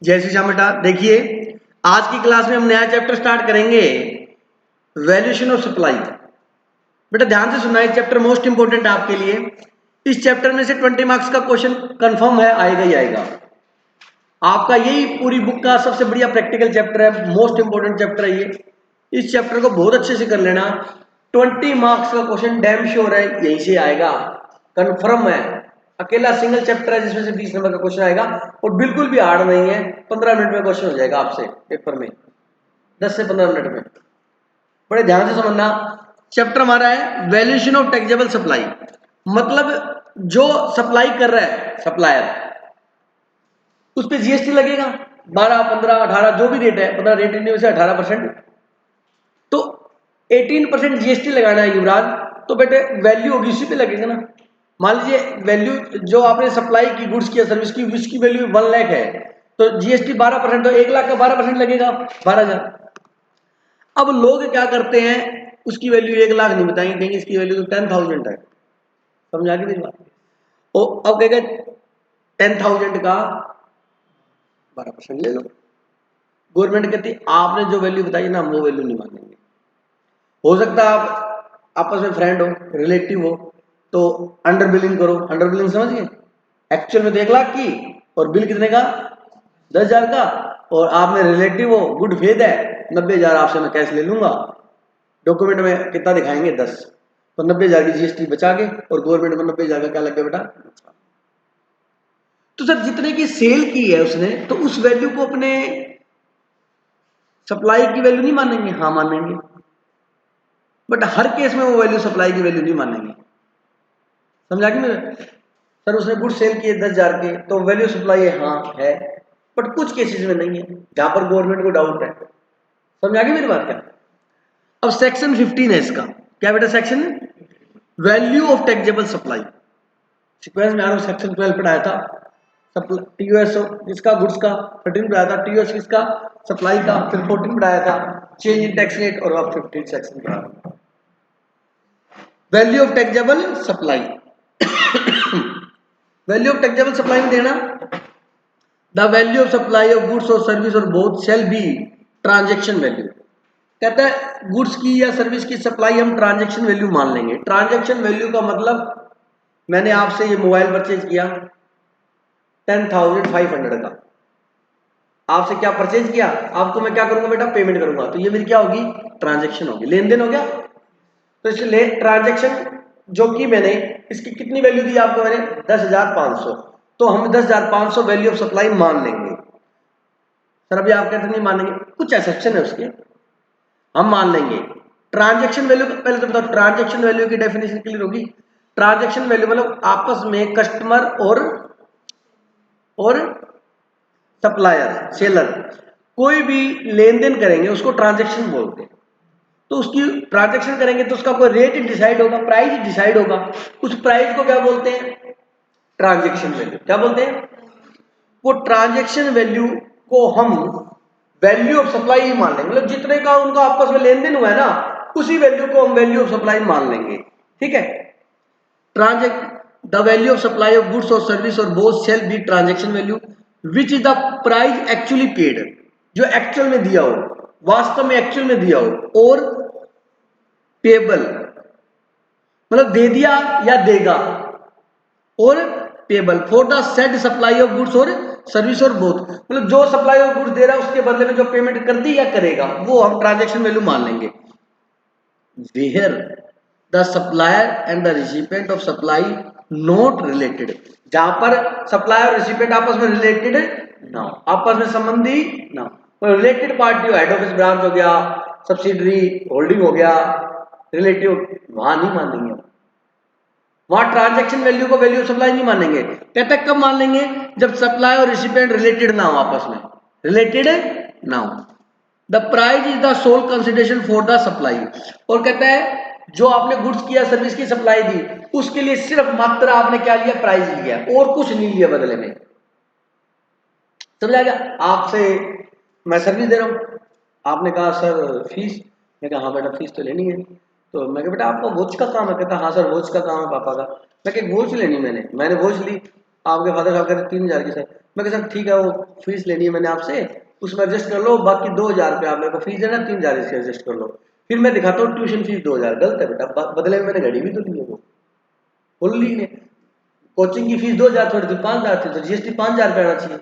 जय श्री श्याम बेटा। देखिए आज की क्लास में हम नया चैप्टर स्टार्ट करेंगे, वैल्यूएशन ऑफ सप्लाई। बेटा ध्यान से सुनना, ये चैप्टर मोस्ट इंपोर्टेंट है आपके लिए। इस चैप्टर में से 20 मार्क्स का क्वेश्चन कंफर्म है, आएगा ही आएगा। आपका यही पूरी बुक का सबसे बढ़िया प्रैक्टिकल चैप्टर है, मोस्ट इंपोर्टेंट चैप्टर है ये। इस चैप्टर को बहुत अच्छे से कर लेना। 20 मार्क्स का क्वेश्चन डैम श्योर है, यहीं से आएगा, कंफर्म है। अकेला सिंगल चैप्टर है जिसमें से 20 नंबर का क्वेश्चन आएगा और बिल्कुल भी हार्ड नहीं है। 15 मिनट में क्वेश्चन हो जाएगा आपसे पेपर में, 10 से 15 मिनट में। बड़े ध्यान से समझना। चैप्टर हमारा है वैल्यूएशन ऑफ टैक्सेबल सप्लाई। मतलब जो सप्लाई कर रहा है सप्लायर, उस पर जीएसटी लगेगा 12, 15, 18 जो भी रेट है, 15 रेट नहीं से 18%। तो 18% जीएसटी लगाना है युवराज, तो बेटे वैल्यू होगी उसी पे लगेगा ना। मान लीजिए वैल्यू जो आपने सप्लाई की गुड्स की सर्विस की, उसकी वैल्यू 1 लाख है, तो जीएसटी 12%, तो 1 लाख का 12% लगेगा 12,000। अब लोग क्या करते हैं, उसकी वैल्यू 1 लाख नहीं बताएंगे, कहेंगे इसकी वैल्यू तो 10,000 है। समझा के मेरी बात? अब कहेगा 10,000 का 12% ले लो। गवर्नमेंट कहती है आपने जो वैल्यू बताई ना, हम वो वैल्यू नहीं मानेंगे। हो सकता है आप आपस में फ्रेंड हो, रिलेटिव हो, तो अंडर बिलिंग करो। अंडर बिलिंग समझ गए? एक्चुअल में तो 1 लाख की और बिल कितने का, 10,000 का। और आप में रिलेटिव हो, गुड फेथ है, 90,000 आपसे मैं कैश ले लूंगा। डॉक्यूमेंट में कितना दिखाएंगे, 10, तो 90,000 की जीएसटी बचा के, और गवर्नमेंट को 90,000 का क्या लग गया बेटा। तो सर जितने की सेल की है उसने, तो उस वैल्यू को अपने सप्लाई की वैल्यू नहीं मानेंगे? हाँ मानेंगे, बट हर केस में वो वैल्यू सप्लाई की वैल्यू नहीं मानेंगे। समझा कि मेरे? सर उसने गुड सेल किए 10,000 के, तो वैल्यू सप्लाई है, हाँ है, बट कुछ केसेस में नहीं है जहां पर गवर्नमेंट को डाउट है। समझा कि मेरी बात क्या? अब सेक्शन 15 है इसका। क्या बेटा section? Value of taxable supply. Sequence में आना, सेक्शन 12 पढ़ाया था टीओएस इसका, गुड्स का 13 पढ़ाया था, टीओएस किसका, सप्लाई का, फिर 14 पढ़ाया था चेंज इन टैक्स रेट, और अब 15 सेक्शन पढ़ा value of taxable supply. Value of taxable supply में देना, the value of supply of goods और सर्विस और both shall be transaction value. कहता है गुड्स की या सर्विस की सप्लाई हम ट्रांजैक्शन वैल्यू मान लेंगे। ट्रांजैक्शन वैल्यू का मतलब, मैंने आपसे ये मोबाइल परचेज किया 10,500 का, आपसे क्या परचेज किया, आपको मैं क्या करूंगा बेटा, पेमेंट करूंगा, तो ये मेरी क्या होगी, ट्रांजैक्शन होगी, लेन देन हो गया। तो इसलिए ट्रांजैक्शन जो कि मैंने, इसकी कितनी वैल्यू दी आपको मैंने, 10,500, तो हम 10,500 वैल्यू ऑफ सप्लाई मान लेंगे। सर अभी आप कहते नहीं मानेंगे, कुछ एक्सेप्शन है उसके, हम मान लेंगे। ट्रांजैक्शन वैल्यू, पहले तो बताओ ट्रांजैक्शन वैल्यू की डेफिनेशन क्लियर होगी। ट्रांजैक्शन वैल्यू मतलब आपस में कस्टमर और सप्लायर, सेलर, कोई भी लेन देन करेंगे उसको ट्रांजैक्शन बोलते हैं। तो उसकी ट्रांजैक्शन करेंगे तो उसका कोई रेट डिसाइड होगा, प्राइस डिसाइड होगा, उस प्राइस को क्या बोलते हैं, ट्रांजैक्शन वैल्यू। क्या बोलते हैं? वो ट्रांजैक्शन वैल्यू को हम वैल्यू ऑफ सप्लाई ही मान लेंगे, मतलब जितने का उनका आपस में लेन देन हुआ है ना, उसी वैल्यू को हम वैल्यू ऑफ सप्लाई मान लेंगे। ठीक है? Transact the value of supply of goods और सर्विस और both shall be transaction value which is the price actually paid, जो एक्चुअल में दिया हो, वास्तव में एक्चुअल में दिया हो, और पेबल मतलब दे दिया या देगा, और payable for the said supply of goods और सर्विस और बोथ, मतलब जो सप्लाई ऑफ गुड्स दे रहा है उसके बदले में जो पेमेंट कर दी या करेगा, वो हम ट्रांजैक्शन वैल्यू मान लेंगे। Where the supplier and the recipient of supply not related, जहां पर सप्लायर और रिसिपिएंट आपस में रिलेटेड ना हो, आपस में संबंधी ना हो। रिलेटेड पार्टी हो, हेड ऑफिस ब्रांच हो गया, सब्सिडरी होल्डिंग हो गया, रिलेटिव, वहां नहीं मानेंगे, वहां ट्रांजैक्शन वैल्यू को वैल्यू ऑफ सप्लाई नहीं मानेंगे। कहते कब मान लेंगे, जब सप्लाई और रिसिपिएंट रिलेटेड ना हो, आपस में रिलेटेड ना हो। The price is the sole consideration for the supply, और कहता है जो आपने गुड्स किया सर्विस की सप्लाई दी, उसके लिए सिर्फ मात्र आपने क्या लिया, प्राइस लिया, और कुछ नहीं लिया बदले में। समझ आ गया? आपसे मैं सर्विस दे रहा हूं, आपने कहा सर फीस, मैं कहा हाँ बेटा फीस तो लेनी है, तो मैं कहा बेटा आपका वॉच का काम है, कहता हाँ सर वॉच का काम है पापा का। मैं कहा वॉच लेनी, मैंने वॉच ली, आपके फादर साहब कहते 3,000 की सर, मैं कहा सर ठीक है, वो फीस लेनी है मैंने आपसे, उसमें एडजस्ट कर लो, बाकी 2,000 रुपये आप मेरे को फीस देना, 3,000 इससे एडजस्ट कर लो। फिर मैं दिखाता हूँ ट्यूशन फीस 2,000, गलत है बेटा, बदले में मैंने घड़ी भी तो ली है वो बोल ली ने। कोचिंग की फीस 2,000 थोड़ी थी, 5,000 थी, तो जीएसटी 5,000 रुपये आना चाहिए।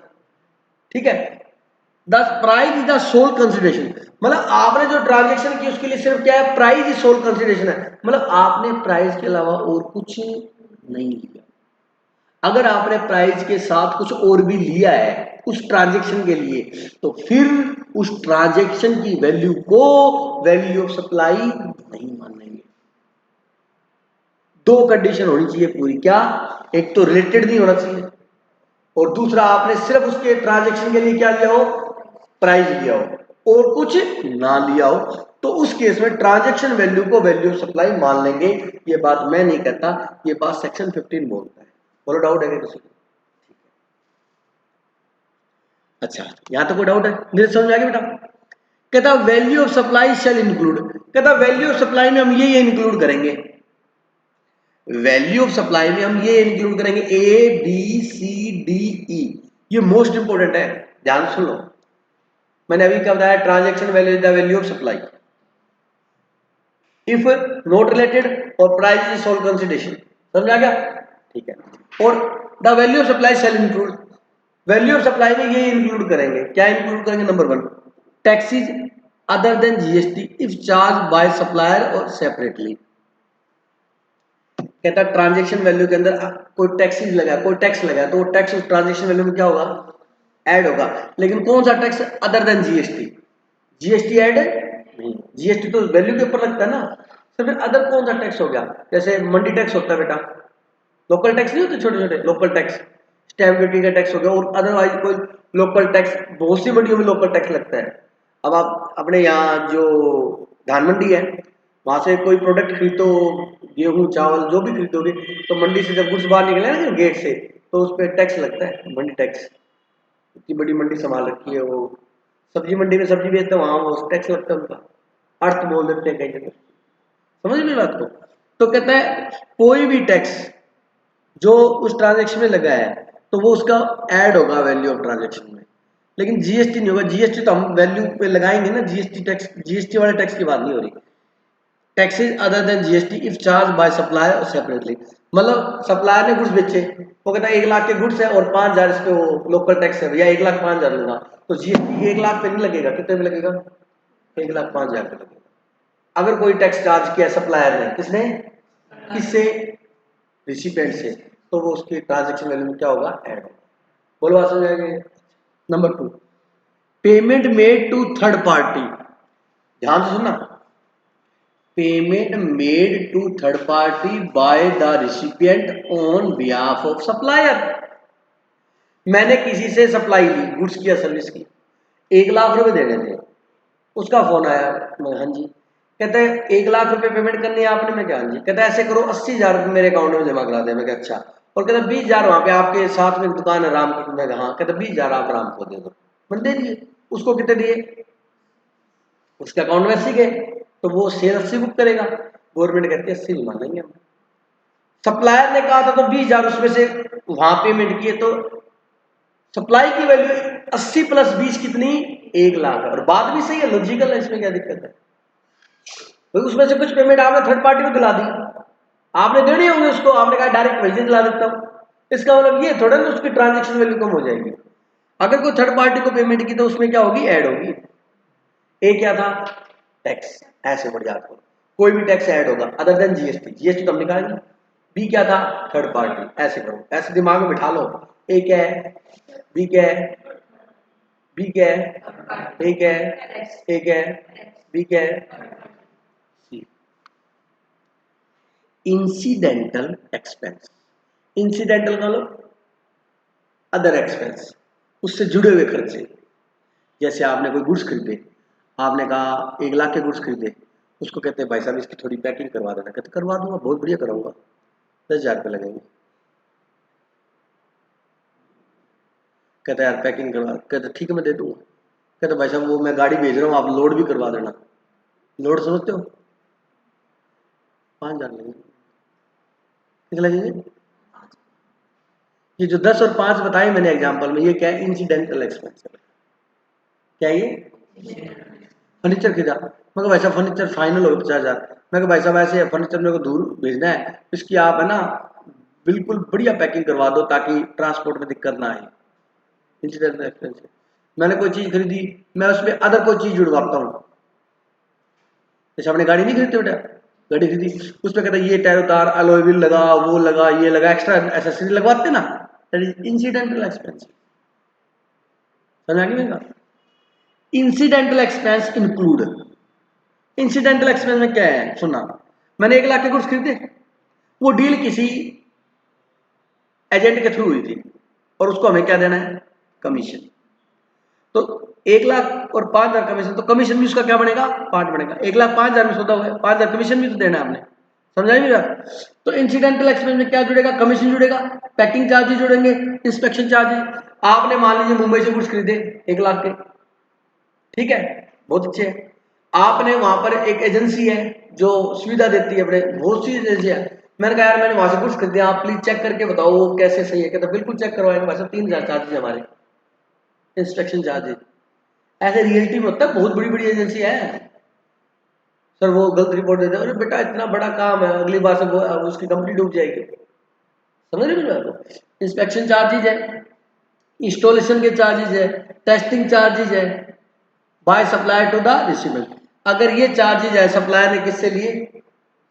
ठीक है, the price is the sole consideration, मतलब आपने जो ट्रांजेक्शन की उसके लिए सिर्फ क्या है, प्राइस ही सोल कंसिडरेशन है, मतलब आपने प्राइस के अलावा और कुछ नहीं लिया। अगर आपने प्राइस के साथ कुछ और भी लिया है उस ट्रांजेक्शन के लिए, तो फिर उस ट्रांजेक्शन की वैल्यू को वैल्यू ऑफ सप्लाई नहीं मानेंगे। दो कंडीशन होनी चाहिए पूरी, क्या, एक तो रिलेटेड नहीं होना चाहिए, और दूसरा आपने सिर्फ उसके ट्रांजेक्शन के लिए क्या लिया हो, प्राइस लिया हो और कुछ ना लिया हो, तो उस केस में ट्रांजैक्शन वैल्यू को वैल्यू ऑफ सप्लाई मान लेंगे। ये बात मैं नहीं कहता, ये बात सेक्शन 15 बोलता है। बोलो डाउट है किसी को? अच्छा, यहां तो कोई डाउट है, मेरे समझ में आ गया बेटा? कहता value of supply shall include, कहता वैल्यू ऑफ सप्लाई में हम ये इंक्लूड करेंगे, वैल्यू ऑफ सप्लाई में हम ये इंक्लूड करेंगे A B C D E, ये मोस्ट इंपोर्टेंट है, ध्यान सुन लो। मैंने अभी क्या बताया, transaction value is the value of supply if not related और प्राइस इज सोल कंसिडरेशन, समझ आ गया? ठीक है, और the value of supply shall include, value of supply में ये इंक्लूड करेंगे, क्या इंक्लूड करेंगे, number 1 taxes other than GST if charge by supplier और सेपरेटली। कहता है ट्रांजैक्शन वैल्यू के अंदर कोई टैक्सेस लगा, कोई टैक्स लगा, तो वो टैक्स उस ट्रांजैक्शन वैल्यू में क्या होगा, ऐड होगा। लेकिन कौन सा tax, other than GST, GST add नहीं, जीएसटी तो वैल्यू के ऊपर लगता है ना, तो फिर अदर कौन सा टैक्स हो गया, जैसे मंडी टैक्स होता है बेटा, लोकल टैक्स नहीं होते छोटे छोटे, लोकल टैक्स, स्टैम्प ड्यूटी का टैक्स हो गया, और अदरवाइज कोई लोकल टैक्स, बहुत सी मंडियों में लोकल टैक्स लगता है। अब आप अपने यहाँ जो धान मंडी है, वहां से कोई प्रोडक्ट खरीदो, गेहूं चावल जो भी खरीदोगे, तो मंडी से जब गुड्स बाहर निकले ना गेट से, तो उस पर टैक्स लगता है, मंडी टैक्स। इतनी बड़ी मंडी संभाल रखी है वो, सब्जी मंडी में सब्जी बेचते हैं, वहां वो टैक्स लगता है उनका, अर्थ बोल देते हैं कई जगह, समझ मेरी बात को? तो कहता है कोई भी टैक्स जो उस ट्रांजेक्शन में लगा है, तो वो उसका ऐड होगा वैल्यू ऑफ ट्रांजेक्शन में, लेकिन जीएसटी नहीं होगा। जीएसटी तो हम वैल्यू पे लगाएंगे ना, जीएसटी टैक्स, जीएसटी वाले टैक्स की बात नहीं हो रही। Taxes other than GST if charge by supplier separately, मतलब सप्लायर ने गुड्स बेचे, वो कहता है 1,00,000 के गुड्स है और 5,000 इस पे वो लोकल टैक्स है, भैया 1,05,000 लूंगा, तो जीएसटी 1,00,000 पे नहीं लगेगा, कितने में लगेगा, 1,05,000 पे लगेगा। अगर कोई टैक्स चार्ज किया सप्लायर ने, किसने, किससे, रिसिपेंट से, तो वो उसकी ट्रांजेक्शन वैल्यू में क्या होगा, ऐड होगा। बोलो बात समझ आएगी? Number 2 payment made to third party, ध्यान से सुनना, payment made to third party by the recipient on behalf of supplier. मैंने किसी से सप्लाई ली गुड्स की या सर्विस की, 1,00,000 रुपए देने थे, उसका फोन आया, मैं हाँ जी, कहते हैं 1,00,000 रुपए पेमेंट करनी है आपने, मैं क्या हाँ जी, कहता है ऐसे करो 80,000 रुपये मेरे अकाउंट में जमा करा दे, मैं क्या अच्छा, और कहता 20,000 वहां पे आपके साथ में दुकान है राम की, मैं हाँ, कहता 20,000 आप राम को दे दो, मैंने दे दिए। उसको कितने दिए, उसके अकाउंट में 80 गए, तो वो सेल 80 बुक करेगा, गवर्नमेंट कहती है 80 नहीं मानेंगे हम। सप्लायर ने कहा था तो 20,000 उसमें से वहां पेमेंट किए, तो सप्लाई की वैल्यू 80 प्लस 20 कितनी, 1,00,000 है, और बात भी सही है, लॉजिकल है, इसमें क्या दिक्कत है, तो उसमें से कुछ पेमेंट आपने थर्ड पार्टी को दिला दी, आपने देने होंगे उसको, आपने कहा डायरेक्ट वैसे दिला देता हूं, इसका मतलब ये थोड़ा ना उसकी ट्रांजेक्शन वैल्यू कम हो जाएगी। अगर कोई थर्ड पार्टी को पेमेंट की तो उसमें क्या होगी, ऐड होगी। ए क्या था, टैक्स, ऐसे बढ़ जाता है, कोई भी टैक्स ऐड होगा अदर देन जीएसटी, जीएसटी तो हम निकालेंगे। बी क्या था, थर्ड पार्टी, ऐसे करो, ऐसे दिमाग में बिठा लो। ए क्या है, बी क्या है, बी क्या है, ए क्या है, ए क्या है, बी क्या है, सी। इंसिडेंटल एक्सपेंस, इंसिडेंटल का लो अदर एक्सपेंस, उससे जुड़े हुए खर्चे, जैसे आपने कोई गुड्स खरीदे, आपने कहा 1,00,000 के गुड्स खरीदे, उसको कहते हैं भाई साहब इसकी थोड़ी पैकिंग करवा देना, कहते करवा दूंगा, बहुत बढ़िया कराऊंगा, 10,000 रुपये लगेंगे, कहते यार पैकिंग करवा, कहते ठीक है मैं दे दूंगा, कहते भाई साहब वो मैं गाड़ी भेज रहा हूँ, आप लोड भी करवा देना, लोड समझते हो, 5,000 लगेंगे, कितने लगेंगे, ये जो 10 और 5 बताए मैंने एग्जाम्पल में, ये क्या है? Incidental expense. क्या ये? फर्नीचर खरीदा, मैं कहा भाई साहब फर्नीचर फाइनल हो 50,000। मैं कहा भाई साहब ऐसे फर्नीचर मेरे को दूर भेजना है, इसकी आप है ना बिल्कुल बढ़िया पैकिंग करवा दो ताकि ट्रांसपोर्ट में दिक्कत ना आए। Incidental expense. मैंने कोई चीज़ खरीदी, मैं उसमें अदर कोई चीज़ जुड़वाता हूँ। जैसे आपने गाड़ी नहीं खरीदते बेटा, गाड़ी खरीदी, उसमें कहता है ये टायर उतार, अलॉय व्हील लगा, वो लगा, ये लगा, एक्स्ट्रा एसेसरी लगवाते ना, दैट इज इंसिडेंटल एक्सपेंस। समझ आ गई मेरी बात? Incidental expense include. Incidental expense में क्या है सुनना, मैंने 1 लाख के गुड्स खरीदे, वो डील किसी एजेंट के थ्रू हुई थी और उसको हमें क्या देना है? कमीशन। तो 1 लाख और 5,000 कमीशन, तो कमीशन भी उसका क्या बनेगा? 5 बनेगा। 1,05,000 में सौदा हुआ है, 5,000 कमीशन भी तो देना है आपने। समझाई मेरा? तो इंसिडेंटल एक्सपेंस में क्या जुड़ेगा? कमीशन जुड़ेगा, पैकिंग चार्जेस जुड़ेंगे, इंस्पेक्शन चार्जेस। आपने मान लीजिए मुंबई से गुड्स खरीदे 1 लाख के, ठीक है, बहुत अच्छे है। आपने वहां पर एक एजेंसी है जो सुविधा देती है, अपने बहुत सी एजेंसी है। मैंने कहा यार मैंने वहां से कुछ खरीदे, आप प्लीज चेक करके बताओ वो कैसे सही है। कहता बिल्कुल चेक करवाएंगे भाई साहब, 3,000 चार्जेस हमारे, इंस्पेक्शन चार्जेस। ऐसे रियलिटी में होता है, बहुत बड़ी बड़ी एजेंसी है सर, वो गलत रिपोर्ट देते हैं, अरे बेटा इतना बड़ा काम है, अगली बार से वो उसकी कंपनी डूब जाएगी। समझ रहे मेरे को? इंस्पेक्शन चार्जेज है, इंस्टॉलेशन के चार्जेज है, टेस्टिंग चार्जेज है, by supplier to the recipient. अगर ये चार्जेज है सप्लायर ने किससे लिए?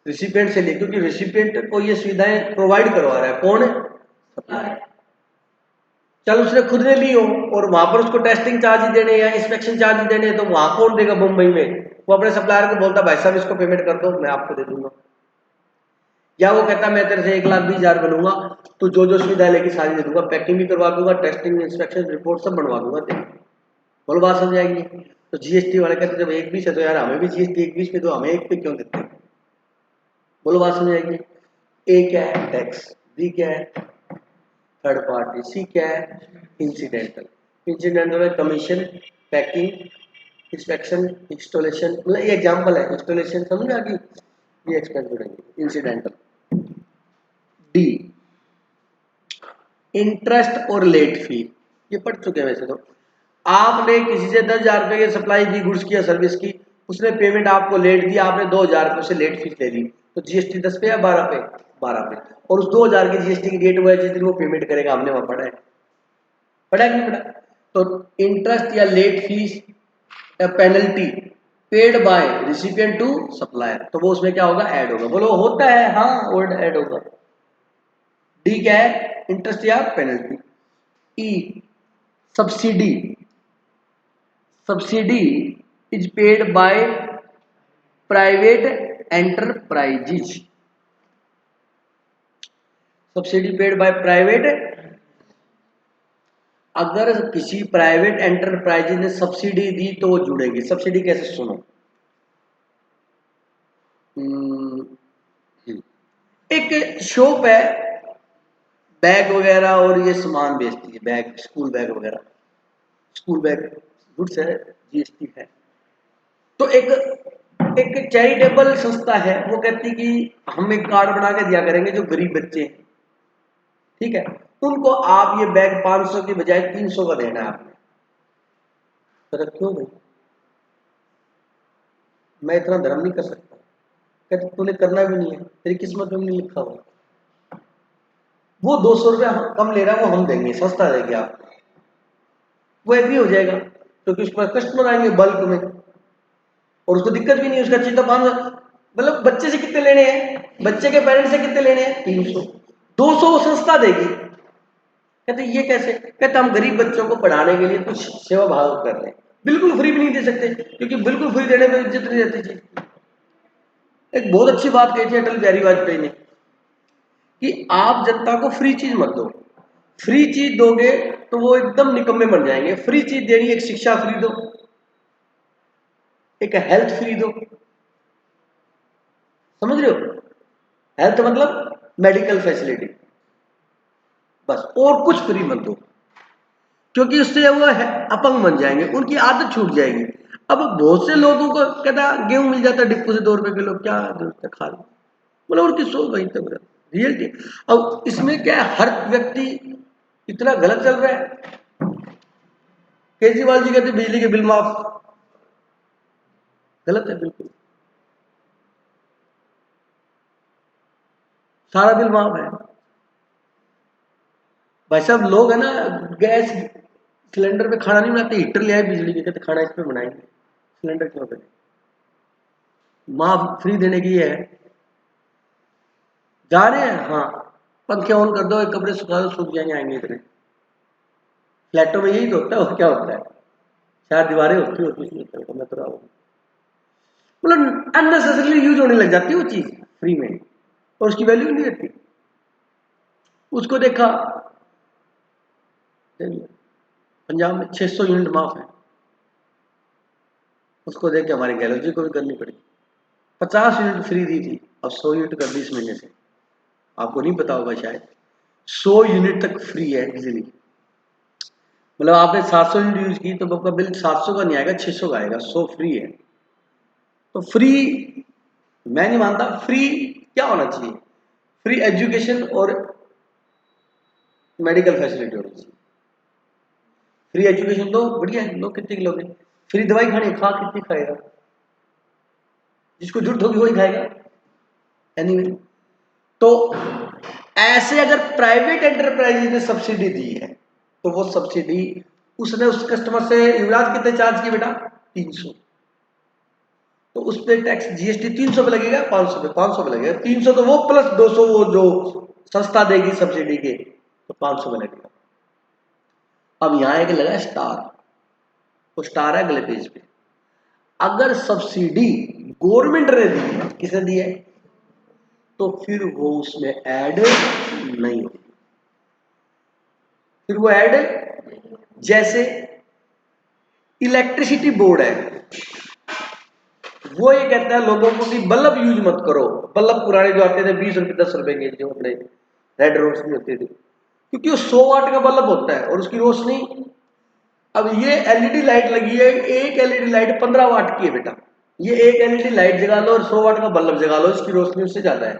रिसिपेंट से लिए, क्योंकि रिसिपेंट को ये सुविधाएं प्रोवाइड करवा रहा है कौन है? सप्लायर। चल उसने खुद ने ली हो और वहां पर उसको टेस्टिंग चार्ज देने या इंस्पेक्शन चार्ज देने, तो वहां कौन देगा? मुंबई में वो अपने सप्लायर को बोलता भाई साहब इसको पेमेंट कर दो, मैं आपको दे दूंगा। या वो कहता मैं तेरे से 1,20,000 बनूंगा, तो जो जो सुविधा लेगी सारी दे दूंगा, पैकिंग भी करवा दूंगा, टेस्टिंग इंस्पेक्शन रिपोर्ट सब बनवा दूंगा तेरी। बोलो बात समझ आएगी? तो जीएसटी वाले कहते जब 1,20 है तो यार हमें भी जीएसटी 1,20 पे, तो हमें 1 पे क्यों देते हैं? बोलो बात समझ आएगी? ए क्या है? टैक्स। बी क्या है? Third party. सी क्या है? इंसिडेंटल। इंसिडेंटल में कमीशन, पैकिंग, इंस्पेक्शन, इंस्टॉलेशन, मतलब ये एग्जांपल है, इंस्टॉलेशन समझ आ गई, ये एक्सपेंस जुड़ेंगे इंसिडेंटल। डी इंटरेस्ट और लेट फी, ये पढ़ चुके हैं वैसे तो। आपने किसी से 10,000 रुपए की सप्लाई दी, गुड्स की या सर्विस की, उसने पेमेंट आपको लेट दी, आपने 2,000 रुपये से लेट फीस ले ली, तो जीएसटी 10 पे या 12 पे? 12 पे। और उस 2,000 की जीएसटी की डेट हुआ है जिस दिन वो पेमेंट करेगा, हमने वहां पढ़ा है, पढ़ा कि नहीं पढ़ा? तो इंटरेस्ट या लेट फीस या penalty paid by recipient to supplier, तो वो उसमें क्या होगा? ऐड होगा। बोलो होता है? हाँ, वर्ड ऐड होगा। डी क्या है? इंटरेस्ट या penalty. E subsidy, subsidy is paid by private enterprises, subsidy paid by private. अगर किसी प्राइवेट एंटरप्राइजेज ने सब्सिडी दी तो वो जुड़ेगी। सब्सिडी कैसे? सुनो, एक शॉप है, बैग वगैरह और ये सामान बेचती है, बैग, स्कूल बैग वगैरह, स्कूल बैग गुड्स है, जीएसटी है। तो एक एक चैरिटेबल संस्था है, वो कहती कि हम एक कार्ड बना के दिया करेंगे जो गरीब बच्चे हैं, ठीक है, उनको आप ये बैग 500 की बजाय 300 का देना है आपने। तो क्यों भाई, मैं इतना धर्म नहीं कर सकता। कहते तूने करना भी नहीं है, तेरी किस्मत में नहीं लिखा हुआ। वो 200 रुपया कम ले रहा है, वो हम देंगे, सस्ता देंगे आपको। वो एग्री हो जाएगा क्योंकि उस पर कस्टमर आएंगे बल्क में और उसको दिक्कत भी नहीं है, उसका चीज तो 500, मतलब बच्चे से कितने लेने हैं, बच्चे के पेरेंट्स से कितने लेने हैं? 300। 200 वो संस्था देगी। कहते ये कैसे? कहते हम गरीब बच्चों को पढ़ाने के लिए कुछ सेवा भाव कर रहे हैं, बिल्कुल फ्री भी नहीं दे सकते, क्योंकि बिल्कुल फ्री देने में इज्जत नहीं रहती थी। एक बहुत अच्छी बात कही थी अटल बिहारी वाजपेयी ने कि आप जनता को फ्री चीज मत दो, फ्री चीज दोगे तो वो एकदम निकम्मे बन जाएंगे। फ्री चीज देनी, एक शिक्षा फ्री दो, एक हेल्थ फ्री दो, समझ रहे हो? हेल्थ मतलब मेडिकल फैसिलिटी, बस, और कुछ फ्री मत दो, क्योंकि उससे वो अपंग बन जाएंगे, उनकी आदत छूट जाएगी। अब बहुत से लोगों को कहता गेहूं मिल जाता डिपो से 2 रुपए किलो, क्या जरूरत है, खा लो, मतलब उनकी सोच वही तक रियलिटी। अब इसमें क्या है, हर व्यक्ति इतना गलत चल रहा है। केजरीवाल जी कहते बिजली के बिल माफ, गलत है बिल्कुल, सारा बिल माफ है। भाई साहब लोग है ना गैस सिलेंडर पे खाना नहीं बनाते, हीटर ले आए बिजली के, कहते खाना इस पे बनाएंगे, सिलेंडर क्यों पे माफ फ्री देने की है। जा रहे हैं हाँ, पंखे ऑन कर दो, एक कपड़े सुखा दो, सूख जाएंगे, आएंगे इतने। फ्लैटों में यही तो होता है और क्या होता है, चार दीवारें होती होती है, मैं तो रहा हूँ, मतलब अननेसेसरली यूज होने लग जाती है वो चीज फ्री में, और उसकी वैल्यू नहीं रहती। उसको देखा पंजाब में 600 यूनिट माफ है, उसको देख के हमारी गहलोत जी को भी करनी पड़ी। 50 यूनिट फ्री दी थी, अब 100 यूनिट कर दी इस महीने से, आपको नहीं पता होगा शायद। 100 यूनिट तक फ्री है बिजली, मतलब आपने 700 यूनिट यूज की तो आपका बिल 700 का नहीं आएगा, 600 का आएगा, 100 फ्री है। तो फ्री मैं नहीं मानता, फ्री क्या होना चाहिए, फ्री एजुकेशन और मेडिकल फैसिलिटी होनी चाहिए। फ्री एजुकेशन दो बढ़िया है, लोग कितने की लोगे, फ्री दवाई खानी खा कितनी खाएगा, जिसको जरूरत होगी वही खाएगा। एनीवे तो ऐसे अगर प्राइवेट एंटरप्राइज ने सब्सिडी दी है तो वो सब्सिडी उसने उस कस्टमर से युवराज कितने चार्ज किए बेटा, 300, तो उस पर टैक्स जीएसटी 300 पे लगेगा, 500 पे, 500 पे लगेगा, 300 तो वो प्लस 200 वो जो सस्ता देगी सब्सिडी के, तो 500 में लगेगा। अब यहां एक लगा स्टार, वो स्टार है अगले पेज पे, अगर सब्सिडी गवर्नमेंट ने दी है, किसने दी है, तो फिर वो उसमें ऐड नहीं होगी, फिर वो ऐड, जैसे इलेक्ट्रिसिटी बोर्ड है, वो ये कहता है लोगों को कि बल्ब यूज मत करो, बल्ब पुराने जो आते थे 20 रुपए 10 रुपए के, जो अपने रेड रोशनी होती थी, क्योंकि वो 100 वाट का बल्ब होता है और उसकी रोशनी, अब ये एलईडी लाइट लगी है, एक एलईडी लाइट 15 वाट की है बेटा, ये एक एलईडी लाइट जगा लो और 100 वाट का बल्ब जगा लो, इसकी रोशनी उससे ज्यादा है,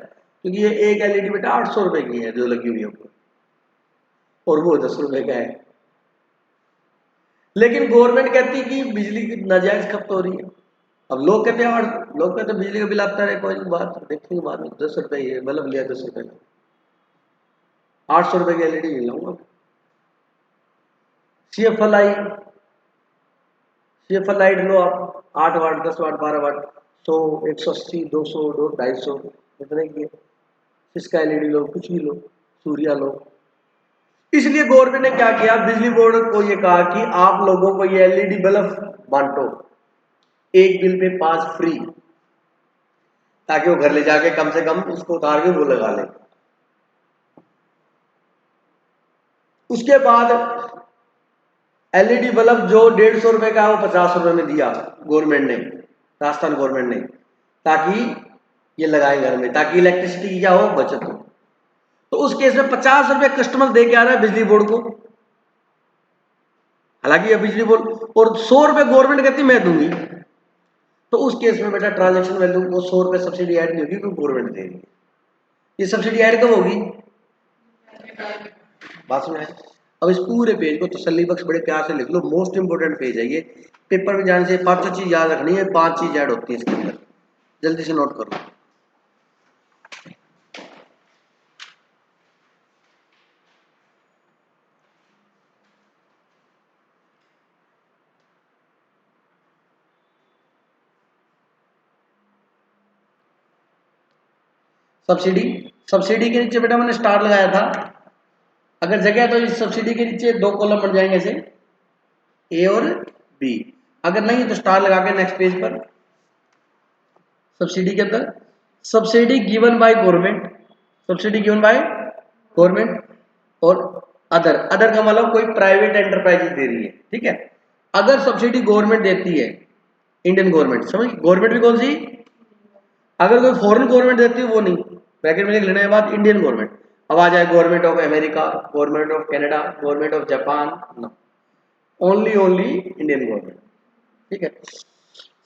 क्योंकि ये एक एलईडी बेटा 800 रुपए की है जो लगी हुई है ऊपर, और वो 10 रुपए का है। लेकिन गवर्नमेंट कहती है कि बिजली की नाजायज खपत हो रही है। अब लोग कहते हैं, और लोग कहते हैं बिजली का बिल आता है, कोई बात देखेंगे बाद में, 10 रुपए ही है, बल्ब लिया 10 रुपए का, 800 रुपए की एलईडी ले लाऊंगा। सीएफएल लाइट लो आप, 8 वाट 10 वाट 12 वाट, 100 180 200 250 इतने की है। इसका एलईडी लो, कुछ भी लो, सूर्या लो। इसलिए गवर्नमेंट ने क्या किया, बिजली बोर्ड को ये कहा कि आप लोगों को ये एलईडी बल्ब बांटो, एक बिल पे 5 फ्री, ताकि वो घर ले जाके कम से कम उसको उतार के वो लगा ले। उसके बाद एलईडी बल्ब जो 150 रुपए का है वो 50 रुपए में दिया गवर्नमेंट ने, राजस्थान गवर्नमेंट ने, ताकि ये लगाए घर में, ताकि इलेक्ट्रिसिटी की क्या हो, बचत हो। तो उस केस में 50 रुपए कस्टमर दे के आ रहा है बिजली बोर्ड को, हालांकि ये बिजली बोर्ड, और 100 रुपए गवर्नमेंट कहती मैं दूंगी, तो उस केस में बेटा ट्रांजेक्शन वैल्यू वो 100 रुपए सब्सिडी ऐड नहीं होगी, क्योंकि गवर्नमेंट देगी। ये सब्सिडी ऐड कब होगी, बात सुना है। अब इस पूरे पेज को तसल्ली बख्श बड़े प्यार से लिख लो, मोस्ट इंपोर्टेंट पेज है ये, पेपर में जाने से 5 चीज याद रखनी है, 5 चीज ऐड होती है इसके अंदर, जल्दी से नोट कर लो। सब्सिडी, सब्सिडी के नीचे बेटा मैंने स्टार लगाया था, अगर जगह तो इस सब्सिडी के नीचे 2 कॉलम बन जाएंगे ऐसे, ए और बी, अगर नहीं तो स्टार लगा के नेक्स्ट पेज पर। सब्सिडी के अंदर subsidy given by government, subsidy given by government, और अदर, अदर का मतलब कोई प्राइवेट एंटरप्राइज दे रही है, ठीक है। अगर सब्सिडी गवर्नमेंट देती है, इंडियन गवर्नमेंट, समझ, गवर्नमेंट भी कौन सी, अगर कोई फॉरेन गवर्नमेंट देती है वो नहीं, ब्रैकेट में लिख लेने के बाद इंडियन गवर्नमेंट, अब आ जाए government of America, government of Canada, government of Japan, no, only only Indian government, ठीक है।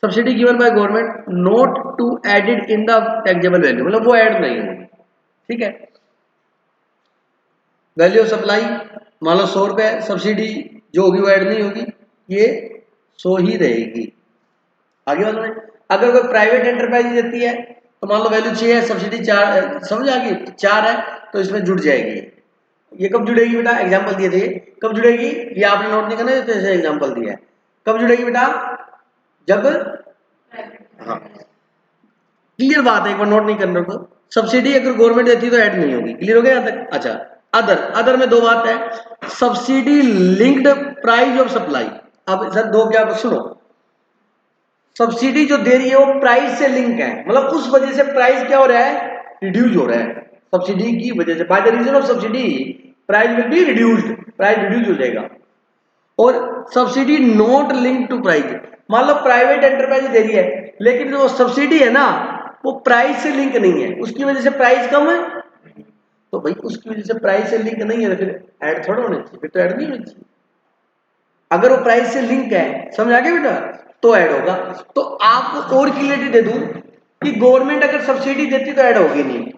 Subsidy given by government not to added in the taxable value, मतलब वो ऐड नहीं होगी, ठीक है। वैल्यू ऑफ सप्लाई, मान लो 100 रुपये सब्सिडी जो होगी वो ऐड नहीं होगी, ये 100 ही रहेगी। आगे बात में अगर कोई प्राइवेट एंटरप्राइज देती है तो मान लो वैल्यू 6 है, सब्सिडी 4, समझ आ गई, 4 है तो इसमें जुड़ जाएगी। ये कब जुड़ेगी बेटा, एग्जाम्पल दिए थे, कब जुड़ेगी ये आपने नोट नहीं करना है, तो ऐसे एग्जाम्पल दिया है। कब जुड़ेगी बेटा, जब, हाँ क्लियर बात है, एक बार नोट नहीं करना तो सब्सिडी अगर गवर्नमेंट देती है तो ऐड नहीं होगी। क्लियर हो गया यहाँ तक। अच्छा, अदर में दो बात है, subsidy linked price of supply. अब सर दो क्या, सुनो, सब्सिडी जो दे रही है वो प्राइस से लिंक है, मतलब उस वजह से प्राइस क्या हो रहा है, रिड्यूस हो रहा है सब्सिडी की वजह से। By the reason of subsidy price will be reduced, price reduce हो जाएगा। और subsidy not link to price, मान लो प्राइवेट एंटरप्राइज दे रही है लेकिन जो सब्सिडी है ना वो प्राइस से लिंक नहीं है, उसकी वजह से प्राइस कम है, तो भाई उसकी वजह से प्राइस से लिंक नहीं है तो फिर ऐड थोड़ा होना चाहिए, फिर तो ऐड नहीं होनी चाहिए। अगर वो प्राइस से लिंक है, समझ आ गया बेटा, तो ऐड होगा। तो आपको और क्लियरिटी दे दूं कि गवर्नमेंट अगर सब्सिडी देती तो ऐड होगी नहीं,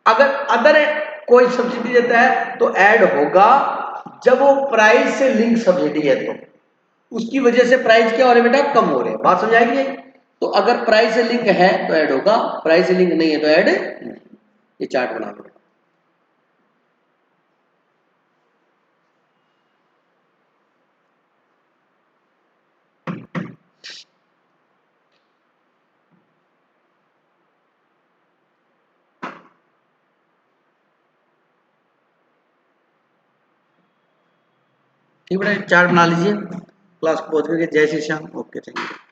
अगर अदर कोई सब्सिडी देता है तो ऐड होगा जब वो प्राइस से लिंक सब्सिडी है, तो उसकी वजह से प्राइस क्या हो रहे बेटा, कम हो रहे हैं। बात समझ आएगी। तो अगर प्राइस से लिंक है तो ऐड होगा, प्राइस से लिंक नहीं है तो ऐड नहीं। ये चार्ट बना लो। ठीक बेटा, चार्ट बना लीजिए। क्लास को पहुंच करके जय Shri Shyam. Okay, thank you.